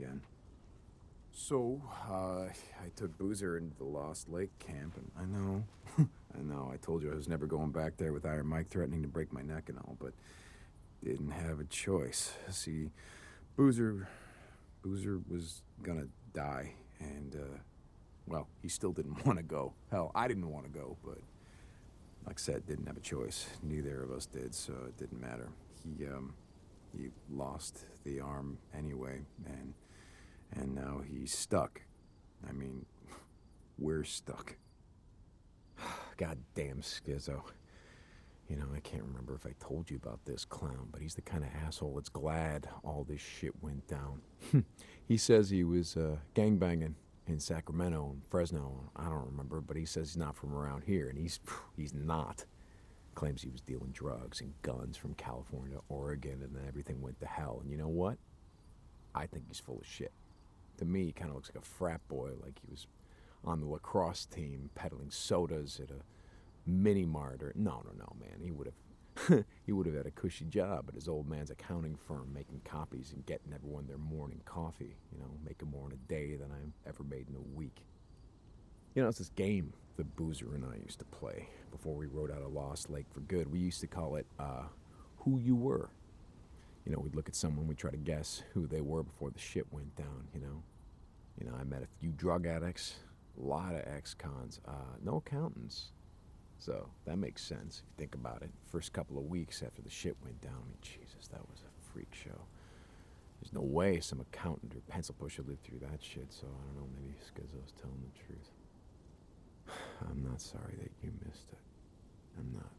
again. So, I took Boozer into the Lost Lake camp, and I know, I know, I told you I was never going back there with Iron Mike threatening to break my neck and all, but didn't have a choice. See, Boozer was gonna die, and, well, he still didn't want to go. Hell, I didn't want to go, but like I said, didn't have a choice. Neither of us did, so it didn't matter. He lost the arm anyway, and now he's stuck. I mean, we're stuck. Goddamn Skizzo. You know, I can't remember if I told you about this clown, but he's the kind of asshole that's glad all this shit went down. He says he was gangbanging in Sacramento and Fresno. I don't remember, but he says he's not from around here, and he's not. Claims he was dealing drugs and guns from California to Oregon, and then everything went to hell. And you know what? I think he's full of shit. To me, he kind of looks like a frat boy, like he was on the lacrosse team peddling sodas at a mini mart. Or no, man. He would have he would have had a cushy job at his old man's accounting firm, making copies and getting everyone their morning coffee. You know, making more in a day than I ever made in a week. You know, it's this game that Boozer and I used to play before we rode out of Lost Lake for good. We used to call it Who You Were. You know, we'd look at someone, we'd try to guess who they were before the shit went down, you know. You know, I met a few drug addicts, a lot of ex-cons, no accountants. So that makes sense if you think about it. First couple of weeks after the shit went down, I mean, Jesus, that was a freak show. There's no way some accountant or pencil pusher lived through that shit, so I don't know, maybe Skizzo's telling the truth. I'm not sorry that you missed it. I'm not.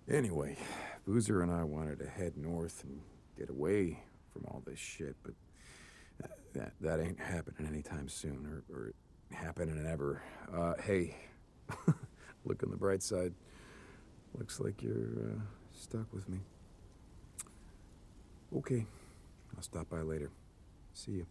Anyway, Boozer and I wanted to head north and get away from all this shit, but that ain't happening anytime soon, or happening ever. Hey, look on the bright side. Looks like you're stuck with me. Okay, I'll stop by later. See you.